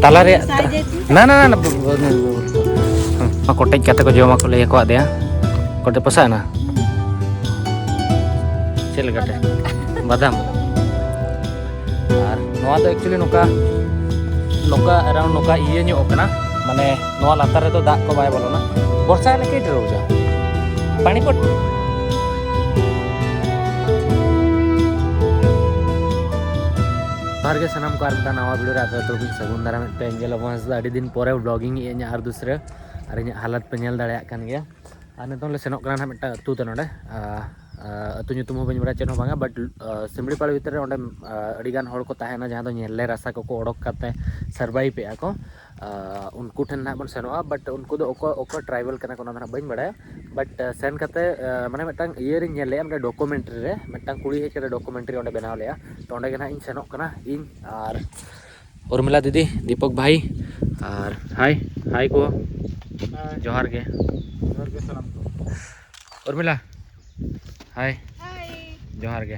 Talare na na na kotek kata ko joma ko lay ko adya kote pasana chel gate badam ar noa do actually noka around noka iye nyo okana mane noa latar redo dak ko bay bolona borsa le ke roja pani pot बाहर के सनम को आरता नवा video रात तो भी सगुंदरा में angel अवांस ᱟᱹᱰᱤ ᱫᱤᱱ ᱯᱚᱨᱮ ᱵᱞᱚᱜᱤᱝ ᱤᱧ ᱟᱨ ᱫᱩᱥᱨᱟ ᱟᱨ ᱤᱧ ᱦᱟᱞᱟᱛ ᱯᱮ ᱧᱮᱞ ᱫᱟᱲᱮᱭᱟᱜ ᱠᱟᱱ ᱜᱮᱭᱟ ᱟᱨ ᱱᱤᱛᱚᱝ ᱞᱮ ᱥᱮᱱᱚᱜ ᱠᱟᱱᱟ ᱢᱤᱫᱴᱟᱝ ᱟᱹᱛᱩ ᱛᱮ ᱱᱚᱰᱮ ᱟᱹᱛᱩ ᱧᱩᱛᱩᱢ ᱦᱚᱸ ᱵᱟᱹᱧ ᱵᱟᱲᱟᱭᱟ ᱪᱮᱫ ᱦᱚᱸ ᱵᱟᱝᱟ ᱵᱟᱴ ᱥᱤᱢᱲᱤᱯᱟᱲ ᱵᱷᱤᱛᱨᱤ ᱨᱮ ᱚᱸᱰᱮ ᱟᱹᱰᱤ ᱜᱟᱱ ᱦᱚᱲ ᱠᱚ ᱛᱟᱦᱮᱱᱟ ᱡᱟᱦᱟᱸ ᱫᱚ ᱧᱮᱞᱮ ᱨᱟᱥᱟ ᱠᱚᱠᱚ ᱚᱰᱚᱠ ᱠᱟᱛᱮ ᱥᱟᱨᱵᱟᱭᱤᱵᱽ ᱮᱜᱼᱟ ᱠᱚ उनको ठेन ना बन सेनोआ बट उनको दो ओको ट्राइबल करना को ना बन बड़ा बट सेन करते माने मिटन इयर इन ले हमने डॉक्यूमेंट्री रे मिटन कुड़ी हे करे डॉक्यूमेंट्री ओंडे बनाव लेया तो ओंडे गना इन सेनोक कना इन और उर्मिला दीदी दीपक भाई और हाय हाय को जोहार के सलाम उर्मिला हाय जोहार के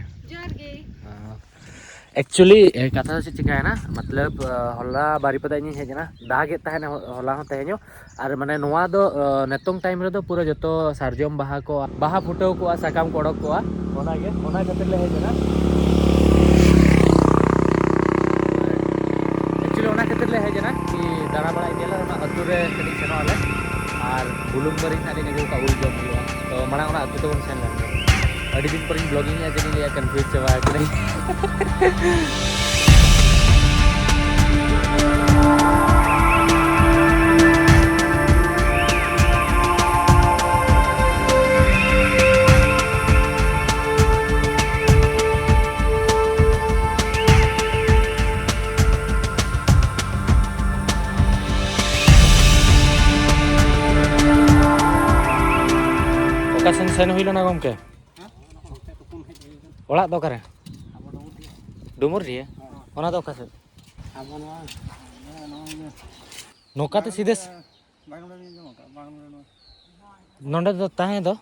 एक्चुअली कथा से चिका है ना मतलब हल्ला बारीपदा इन हेजना दागे तहने हल्ला हो तहनो और माने नोआ दो नेतोंग टाइम रे दो पूरा जतो सारजम बाहा फुटाव को साकाम को ओडक को ओना खातिर ले हेजना एक्चुअली ओना खातिर ले हेजना कि दाना बड़ा इदेला ओना अतु रे कदी सेनो आले और बुलुंग बरी नाले नेगो का उल जम हुआ तो माना ओना अतु तो बन सेन लागे अड़ी दिन पर ब्लॉगिंग है जनी लिया कंफ्यूज चवा कि नहीं सेन हुई ना गमके ओड़ा दो करे डुमुर रे ओना दो कासे नोकाते सीधे नोंडे दो ताहे दो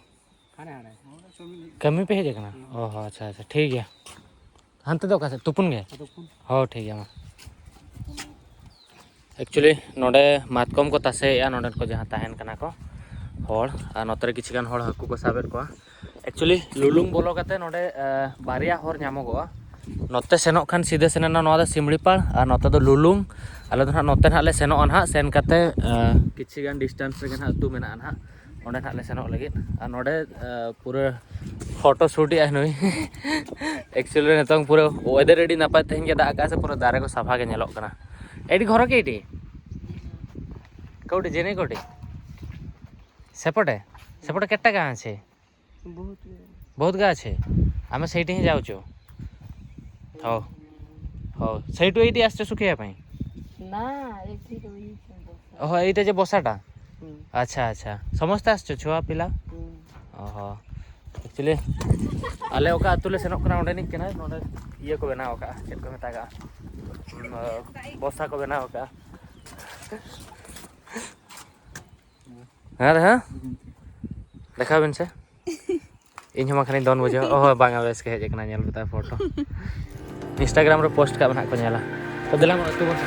कमी पे हे देखना ओह अच्छा अच्छा ठीक है हंते दो कासे तुपुन गे हो ठीक है मा एक्चुअली नोंडे मातकम को तासे या नोंडे को जहां ताहेन कना को हॉल और नोतरे किछि गान हॉल हकु को साबेर को एक्चुअली लुलुंग बोलो कते नोडे बारिया हर नामोगोआ नोते सेनोक खान सीधे सेनना नोआ द सिमड़ीपाड़ और नोते दो लुलुंग आले दो ना नोते ना ले सेनोक अनहा सेन कते किछि गान डिस्टेंस रे ना अतु मेना अनहा ओंडे ना ले सेनोक लगित और नोडे पूरा फोटो शूट या नई एक्चुअली नतंग पूरा वेदर रेडी नापाय तेहन के दा आकाश पूरा दारे को साफा के नेलोक कना एडी घर के एडी कोडी जेने कोडी सेपटे सेपटे केटा गाँ আছে बहुत गाँ আছে आमे सेठी ही जाउचो हो हो सेठू एठी आछे सुखिया पई ना एठी रोई ओहो एटा जे बसाटा अच्छा अच्छा समस्त आछो छुआ पिला ओहो एक्चुअली आले ओका अतुले सेनोक कना ओंडे नि केना नोडे इये को बनाओ का चेक को मेतागा बसा को बनाओ का हाँ देखा बिन से इन हम खानी दोन बजे ओह बांगा बेस के हेज कना नेल बता फोटो इंस्टाग्राम रे पोस्ट का बना को नेला तो दिला तू बन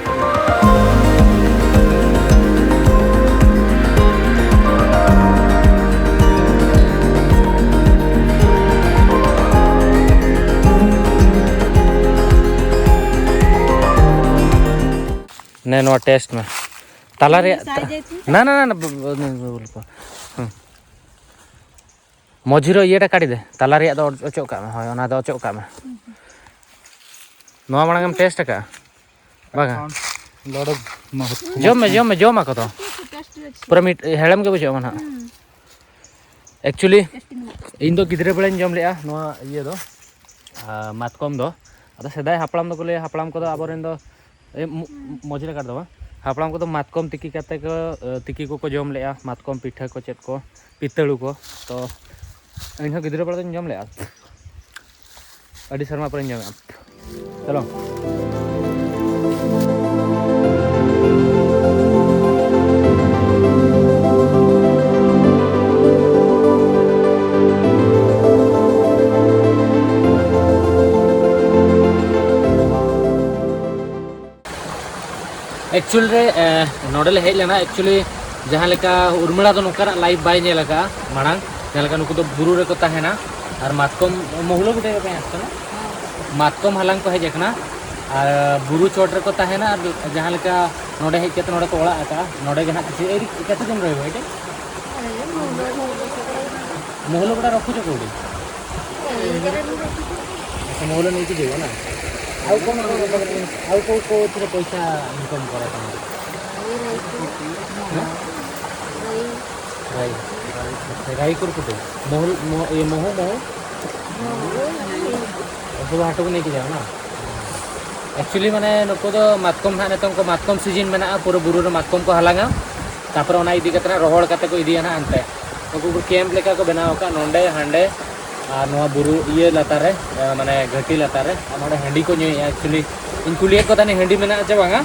ने नो टेस्ट में ताला रे ना ना ना मझिरो येटा काटी दे ताला रे दो अचोक का होय ओना दो अचोक का में नोआ मांगम टेस्ट का बागा लड़ जम को तो पूरा मीट हेड़म के बुझो मना एक्चुअली इन दो गिदरे बळे जम लेआ नोआ ये दो मातकम दो अदा सेदाय हापलाम दो को ले हापलाम को दो आबरेन दो मझिरे काट दो हापलाम को तो मातकम तिकी काते को तिकी को जम लेआ मातकम पिठा को चेत को पितळु को तो इन गिदरे बळे जम लेआ अडी शर्मा पर जम चलो एक्चुअल रे नोडल हेज लेना एक्चुअली जहाँ लेका उर्मिला तो नोकर लाइव बाय नेल लगा मांग जहाँ लेका नुकु तो बुरु रे को ताहेना और मातकम मोहलो गुटे पे आसना मातकम हालांग को हेजना और बुरु चोट रे को ताहेना जहाँ लेका नोडे हेज केते नोडे को ओड़ा आता नोडे जहाँ किसी एरी केते दिन रहबो एटे मोहलो गुटा रखु छ कोडी मोहलो नहीं जीव ना आउ कौन आउ को पैसा इनकम करे राई कर मोहल ये मोह सब हाट को नहीं जाओ ना एक्चुअली माने नुको तो मातकम ना नितों को मातकम सीजन में पूरा बुरु रे मातकम को हलांगा तापर ओना इदी कतरा रोहड़ कते को इदिया ना अंते उनको कैंप लेका को बनाव का नोंडे हांडे और नोआ बुरु ये लतारे माने घटी लतारे नोडे हंडी को न्यू एक्चुअली इन कुलियत को ताने हंडी मेना चे बांगा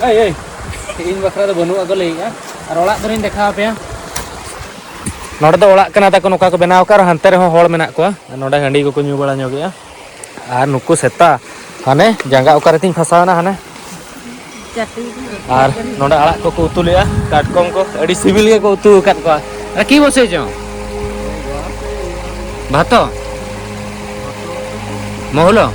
ए इन बखरा तो बनु अगो लेया और ओळा दरिन देखा पे नोडे तो ओळा कना ताको नोका को बनाव का हंते रे होड़ मेना को नोडे हंडी को न्यू बड़ा न्योगया और नुको सेता हाने जांगा ओकारे तिन फसावना हाने और नोडे आड़ा को उतु लिया काटकम को अडी सिविल के को उतु काट को अरे की बसे जो भात मोहलो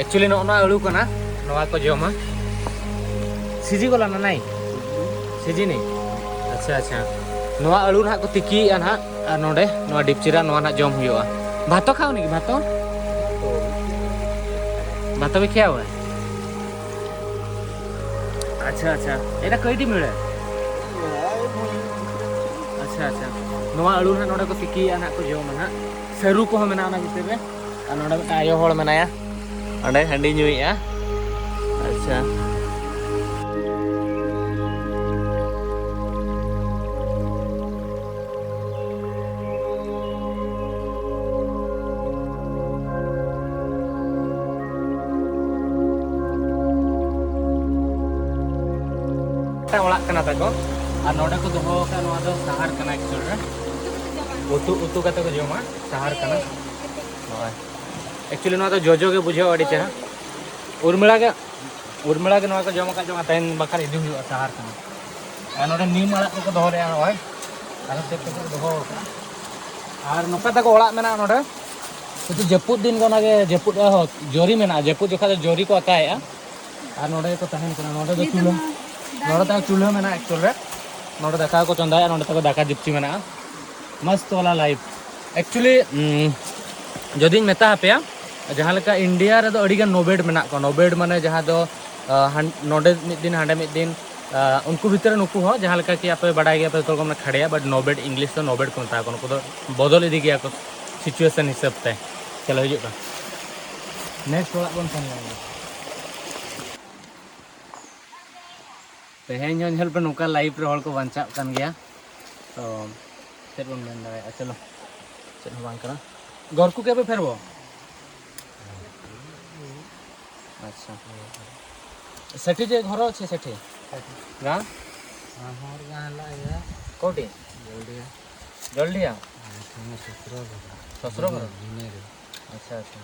एक्चुअली नोना आलू कना नोआ को जमा सीजी गोला ना नहीं सीजी नहीं अच्छा अच्छा नोआ आलू ना को तिकी ना नोडे नोआ डिपचिरा नोआ ना जम हुआ भातो खाओ नहीं भातो भातो भी क्या हुआ अच्छा अच्छा एटा कई दी मिले अच्छा अच्छा नोआ आलू ना नोडे को तिकी ना को जम ना सरू को हम ना भीतर रे नोडे आयो होड़ मेनाया अंडे हंडी न्यूया अच्छा ओळा कना ताको और नोडे को दोहो का नोआ दो सहार कना एक्चुअल रे उतु उतु कते को जमा सहार कना एक्चुअली नोआ तो जोजो के बुझाओ अड़ी चेहरा उर्मिला के नोआ को जमा का जमा तैन बखर इदि हुआ सहार कना नोडे नीम अड़ा को दोहो रे होय आरो से को दोहो और नोका ताको ओळा मेना नोडे तो जपुद दिन को नागे जपुद जोरी मेना जपुद जोखा जोरी को अकाया और नोडे को तहन कना नोडे दो चूल्हा नोडे ता चूल्हा मेना एक्चुअल रे नोडे दाका को चंदाया नोडे ताको दाका दिप्ची मेना मस्त वाला लाइफ एक्चुअली जदि मेता पे जहाँ लेका इंडिया रे दो अड़ीगान नोबेड मेना को नोबेड माने जहाँ दो नोडे मिद दिन हांडे मिद दिन उनको भीतर नुकु हो जहाँ लेका कि आपे बड़ाई गया पे तो को खड़िया बट नोबेड इंग्लिश तो नोबेड को मेता को नुकु दो बदल इदी गया को सिचुएशन हिसाब ते चलो हिजुक का नेक्स्ट वाला कोन सन तेहेन झल पे नुका लाइफ रे हल को बंचा कान गया तो चेत बन मेन दाए चलो चेत हो बांग करा घर को केबे फेरबो अच्छा सेठी जे घर अछि सेठी गा हमर गा लाया कोटी जल्दिया ससुर घर अच्छा अच्छा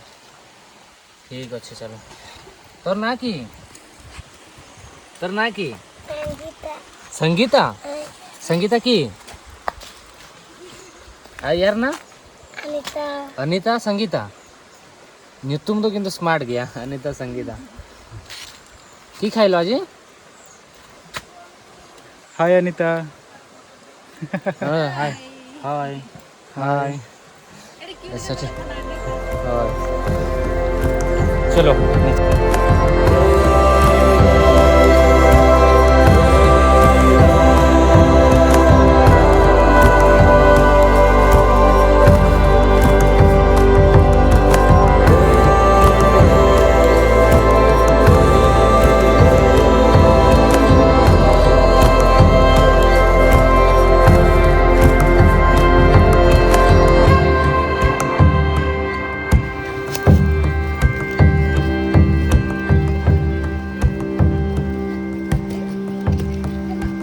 ठीक अच्छे चलो तोर ना की संगीता संगीता की यार ना अनीता संगीता नितुम तो किंतु स्मार्ट गया अनीता संगीता की खाइलो आज हाय अनीता हाय हाय हाय अच्छा चलो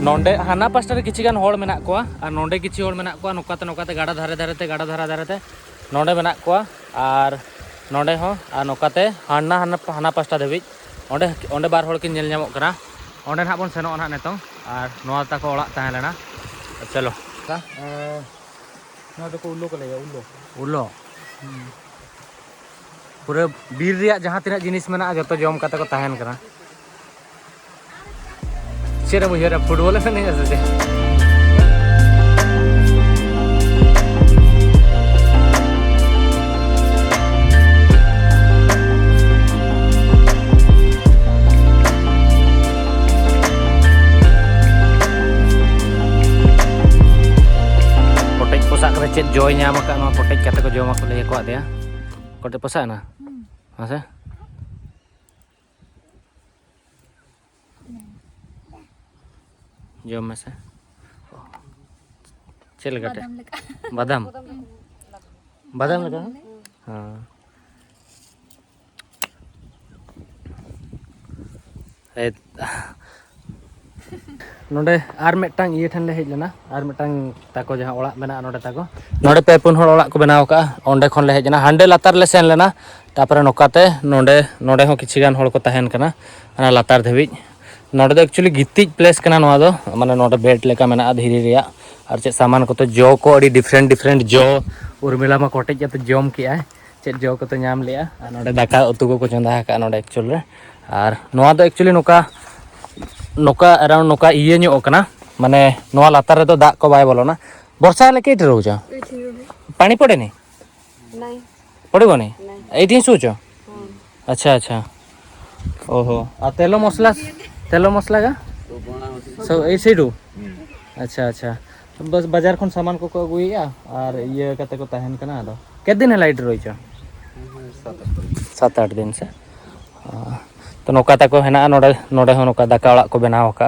नोंडे हाना पास्टा रे किछि गान होड़ मेना कोआ और नोंडे किछि होड़ मेना कोआ नोकाते गाड़ा धारे धारे नोंडे मेना कोआ और नोंडे हो और नोकाते हाना पास्टा धाबी ओंडे ओंडे बार होड़ किन नेल ᱧᱟᱢᱚᱜ ᱠᱟᱱᱟ ओंडे ना बन सेनोग ना नितों और नोआ ताको ओळाग ताहें लेना चलो नोआ दको उल्लो को लैया उल्लो पूरे बीर रिया जहाँ तिना जिनिस मेना जतो जम काते को ताहेन कना चेरे मुझे फुटबॉल में नहीं ऐसे कोटेज पोसा करे चेत जॉय ᱧᱟᱢ ᱟᱠᱟ ᱱᱚᱣᱟ कोटेज ᱠᱟᱛᱮ ᱠᱚ ᱡᱚᱢᱟ ᱠᱚ ᱞᱟᱹᱭ ᱠᱚ ᱟᱫᱮᱭᱟ कोटेज पोसा ना ᱦᱮᱸᱥᱮ जम में से चल गटे बादाम बादाम लगा हाँ नोडे आर मिटटांग ये ठन ले हेज लेना आर मिटटांग ताको जहां ओळाग मेना नोडे ताको नोडे पे पुन होड़ ओळाग को बनाव का ओंडे खन ले हेज लेना हांडे लातार ले सेन लेना तापरे नोकाते नोडे नोडे हो किछि गान होड़ को ताहेन कना अना लातार धबी नोडे दो एक्चुअली गितिज प्लेस कना नोआ दो माने नोडे बेड लेका मेना धीरे रिया और चे सामान को तो जो को अडी डिफरेंट जो उर्मिला मा कोटेज जते जम किया चे जो को तो नाम लिया नोडे दाका उतु को चंदा का नोडे एक्चुअल रे और नोआ दो एक्चुअली नोका नोका अराउंड नोका इये ᱧᱚᱜ कना माने नोआ लातार रे तो दाग को बाय बोलोना वर्षा लेके इट रहउजा पानी पड़े नहीं नहीं पड़ेगो नहीं एठी सोचो अच्छा अच्छा ओहो आ तेलो मसला का सो ए सेडू अच्छा अच्छा बस बाजार खन सामान को अगुइया और ये कते को ताहेन कना आदो के दिन लाइट रोइचो 7-8 दिन से तो नोका ताको हेना नोडे नोडे हो नोका दाका ओळाग को बनाव का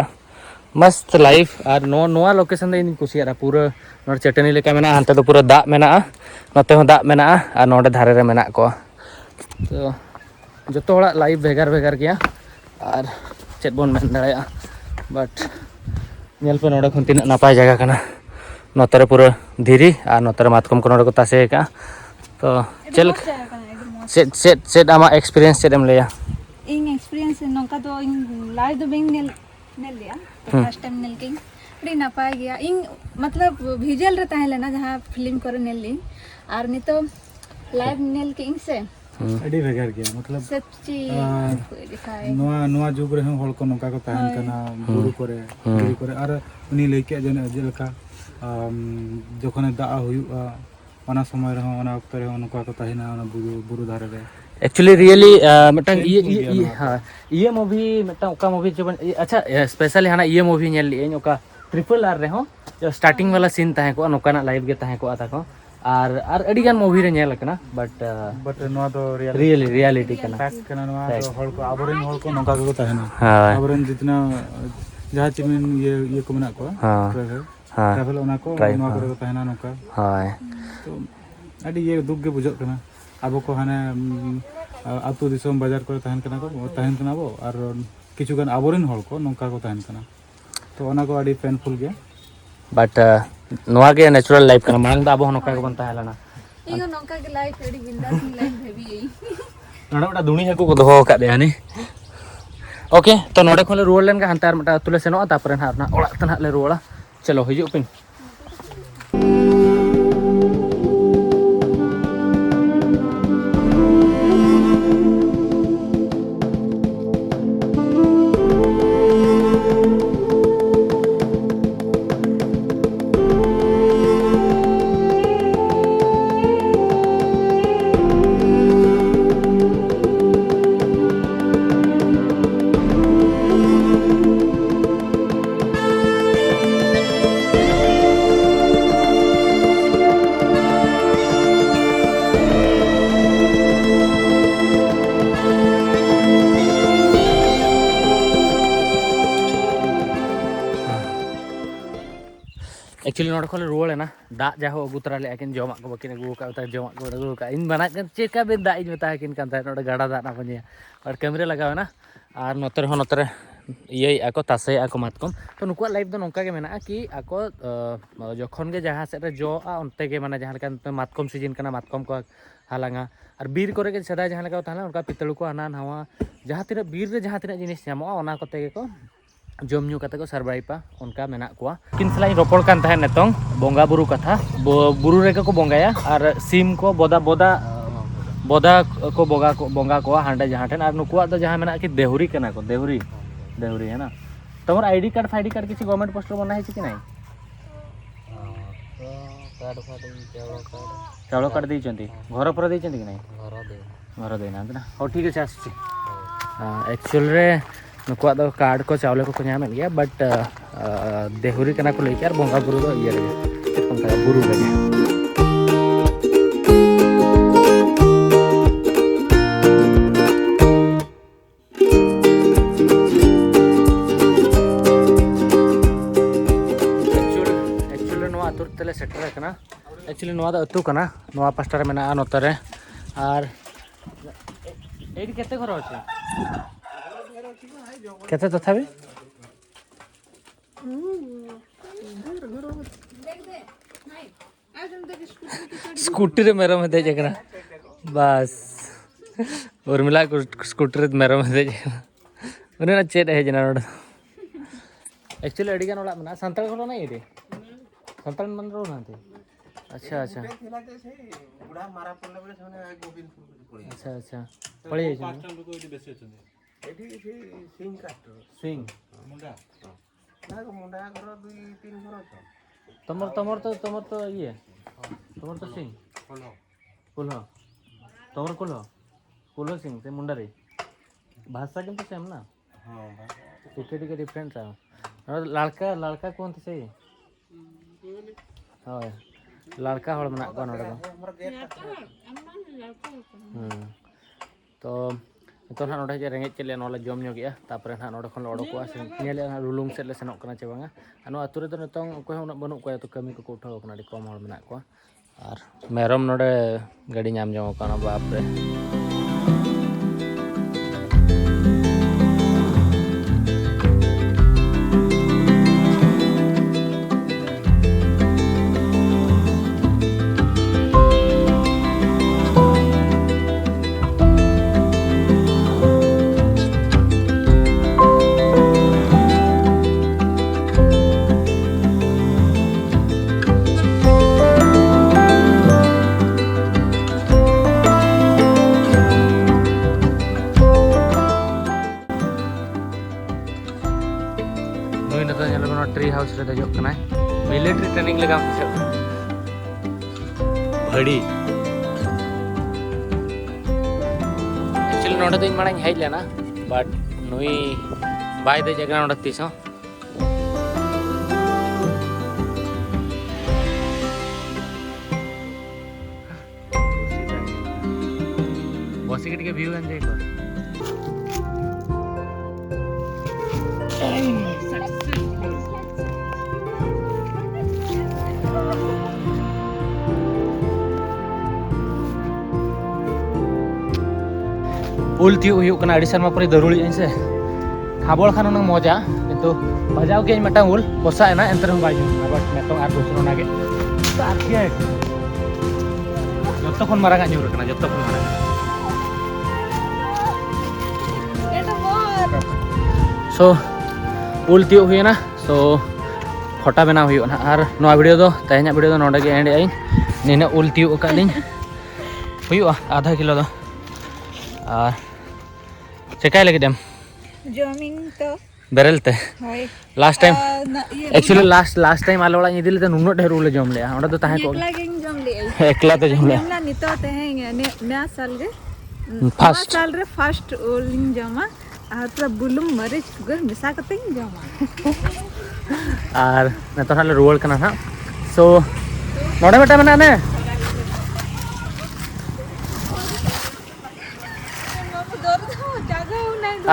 मस्त लाइफ और नोआ लोकेशन दे इन कुसिया पूरा नोडे चटनी लेका मेना हानते तो पूरा दाग मेना नोते हो दाग मेना और नोडे धारे रे मेना को तो जतो ओळाग लाइफ भेगार भेगार गया और चेत बोन मेन दाड़ाया बट नेल पे नोडे खन तिना नापाय जगह कना नोतरे पूरा धीरी और नोतरे मातकम को नोडे को तासे का तो चल सेट आमा एक्सपीरियंस चेत एम लेया इन एक्सपीरियंस नोका तो इन लाइव दो बेंग नेल लिया फर्स्ट टाइम नेल के अड़ी नापाय गया इन मतलब विजुअल रे ताहे लेना जहां फिल्म करे नेल ली और नि तो लाइव नेल के इन से अड़ी भेगार गया मतलब सच्ची नोआ जुग रे होल को नोका को ताहन कना बुरु करे और उनी लेके जने जेलका जखने दा हुयुआ ओना समय रे ओना वक्त रे नोका को ताहिना ओना बुरु धारे रे एक्चुअली रियली मिटन ये हां ये मूवी मिटन ओका मूवी जबन अच्छा स्पेशली हाना ये मूवी नेल ली ओका ट्रिपल आर रे हो जो स्टार्टिंग वाला सीन ताहे को नोकाना लाइव के ताहे को आता को और अड़ी गान मूवी रे नेल कना बट नोआ दो रियलिटी कना फैक्ट कना नोआ दो होल को आबोरेन होल को नोका को ताहेना आबोरेन जितना जहां चिमिन ये को मेना को ट्रैवल ओना को नोआ को ताहेना नोका हाय तो अड़ी ये दुख के बुझो कना अब को हाने आतु दिसम बाजार को ताहेन कना बो और किछु गान आबोरेन होल को नोका को ताहेन कना तो ओना को अड़ी पेनफुल गया बट नोआ के नेचुरल लाइफ कना मांग दा अब नोका को बन ताहेलाना इगो नोका के लाइफ अड़ी बिंदास लाइफ हेवी एई नोडा बड़ा दुणी हकु को दोहो का देयानी ओके तो नोडे खोले रुवाड़ लेन का हंतार मटा तुले सेनो तापरे ना अपना ओळा तना ले रुवाड़ा चलो हिजु पिन एक्चुअली नोड खोले रुवाड़े ना दाग जाहो अगू तरा ले आकिन जमा को बकिन अगू का उता जमा को अगू का इन बना चेका बे दाग इन बता किन कान नोड गाड़ा दाग ना बनिया और कैमरे लगावे ना और नोतर ᱤᱭᱟᱹᱭᱮᱜᱼᱟ ᱠᱚ ᱛᱟᱥᱮᱭᱮᱜᱼᱟ ᱠᱚ ᱢᱟᱛᱠᱚᱢ ᱛᱚ ᱱᱩᱠᱩᱣᱟᱜ ᱞᱟᱭᱤᱯ ᱫᱚ ᱱᱚᱝᱠᱟ ᱜᱮ ᱢᱮᱱᱟᱜᱼᱟ ᱠᱤ ᱟᱠᱚ ᱡᱚᱠᱷᱚᱱ ᱜᱮ ᱡᱟᱦᱟᱸ ᱥᱮᱫ ᱨᱮ ᱡᱚᱜᱼᱟ ᱚᱱᱛᱮ ᱜᱮ ᱢᱟᱱᱮ ᱡᱟᱦᱟᱸ ᱞᱮᱠᱟ ᱢᱟᱛᱠᱚᱢ ᱥᱤᱡᱤᱱ ᱠᱟᱱᱟ ᱢᱟᱛᱠᱚᱢ ᱠᱚ ᱦᱟᱞᱟᱝᱟ ᱟᱨ ᱵᱤᱨ ᱠᱚᱨᱮ ᱜᱮ ᱥᱮᱫᱟᱭ ᱡᱟᱦᱟᱸ ᱞᱮᱠᱟ ᱛᱟᱦᱮᱸ ᱚᱱᱠᱟ ᱯᱤᱛᱟᱹᱲᱩ ᱠᱚ ᱦᱟᱱᱟ ᱱᱟᱣᱟ ᱡᱟᱦᱟᱸ ᱛᱤᱱᱟᱹᱜ ᱵᱤᱨ ᱨᱮ ᱡᱟᱦᱟᱸ ᱛᱤᱱᱟᱹᱜ ᱡᱤᱱᱤᱥ ᱧᱟᱢᱚᱜᱼᱟ ᱚᱱᱟ ᱠᱚᱛᱮ ᱜᱮᱠᱚ ᱡᱚᱢ ᱧᱩ ᱠᱟᱛᱮ ᱠᱚ ᱥᱟᱨᱵᱟᱭᱤᱯᱟ ᱚᱱᱠᱟ ᱢᱮᱱᱟᱜ ᱠᱚᱣᱟ ᱩᱱᱠᱤᱱ ᱥᱟᱞᱟᱜ ᱤᱧ ᱨᱚᱯᱚᱲ ᱠᱟᱱ ᱛᱟᱦᱮᱸᱫ ᱱᱤᱛᱚᱝ ᱵᱚᱸᱜᱟ ᱵᱩᱨᱩ ᱠᱟᱛᱷᱟ ᱵᱩᱨᱩ ᱨᱮᱜᱮ ᱠᱚ ᱵᱚᱸᱜᱟᱭᱟ ᱟᱨ ᱥᱤᱢ ko boda ko bonga ko hande jahan ten ar nukuak do jahan menak ki dehuri kana ko dehuri है ना তোমার আইডি কার্ড ফাইডি কার্ড কিছু গভর্নমেন্ট পোস্টর বনা হয়েছে কি নাই চাউল কার্ড ଦେଇଛନ୍ତି ଘର ପରେ ଦେଇଛନ୍ତି କି ନାହିଁ ଘର ଦେଇନାହାନ୍ତି ନା ହଉ ଠିକ୍ ଅଛି ଆସୁଛି ଆକ୍ଚୁଆଲିରେ नुकुआक दो कार्ड को चावल को ñaमेद गया बट देहुरी कना को लेके और बोंगा बुरु दो इया रे बुरु रे तेले सेटर कना एक्चुअली नोआ द अतु कना नोआ पास्टा रे मेना नोतरे आर एडी केते घर अछि केते तथाबी स्कूटी रे मेरा में दे जकना बस उर्मिला स्कूटी रे मेरा में दे उनेना चेट है जना नोड एक्चुअली एडी गन ओला मेना संताल घर ना एडी संतान मन रो नांती अच्छा अच्छा बुढ़ा मारा पड़ले बले सने गोविंदपुर पड़ी अच्छा अच्छा पड़ी है पांच टन को बेसी अछन एठी सिंह काटो सिंह मुंडा ना मुंडा घर 2-3 घर छ तमर तो ये तमर तो सिंह कुल्हो तमर कुल्हो सिंह से मुंडा रे भाषा किंतु सेम ना हां टिके डिफरेंट है लड़का कौन से हाँ लड़का हड़ मना को नोडे तो तो ना नोडे रेंगे चले नोले जम ᱧᱚᱜ ᱜᱮᱭᱟ तापर ना नोडे खन ओडोकवा से नेले ना रुलुंग सेट ले सेनोक कना चे बांगा अनो अतु रे तो नतों कोय उना बनु कोय तो कमी को उठाव कना डी कम हड़ मना को आर मेरम नोडे गाड़ी नाम जम कना बाप रे ट्री हाउस रे दजो कना मिलिट्री ट्रेनिंग लगा भड़ी एक्चुअली नोडे तो इन मांग हेज लेना बट नुई बाय दे जगह नोडे तीसो बस के व्यू एंजॉय कर उल थी हुई कना अड़ी शर्मा परी दरुड़ी से खाबड़ खान उन मजा किंतु बजाव के मटा उल पोसा एना एंतर हम बाजू बट नेतो आर दूसरो नागे ताके जत्तो खन मारांगा न्यूर कना जत्तो खन मारांगा सो उल थी हुई ना सो फोटा बना हुई ना आर नोआ वीडियो दो तहेना वीडियो दो नोडे गे एंड आई निना उल थी कालिन हुई आधा किलो दो आर चेकाय लगे देम जमिंग तो बेरलते last time actually last time आलो वाला इदिल ते नुनो ढेर उले जम ले ओडा तो ताहे को एकला तो जम ले ना नितो ते है नया साल गे फर्स्ट साल रे फर्स्ट ओलिंग जमा आर पूरा बुलुम मरीच गुर मिसा कते जमा आर न तो हाले रोल कना ना सो नोडे बेटा मना ने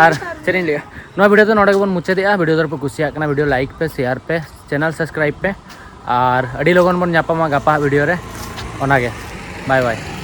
और चलिए लिया नवा वीडियो तो नोडे बन मुचादे वीडियो दर पे कुसिया कना वीडियो लाइक पे शेयर पे चैनल सब्सक्राइब पे और अड़ी लोगन बन जापामा गापा वीडियो रे ओनागे बाय बाय।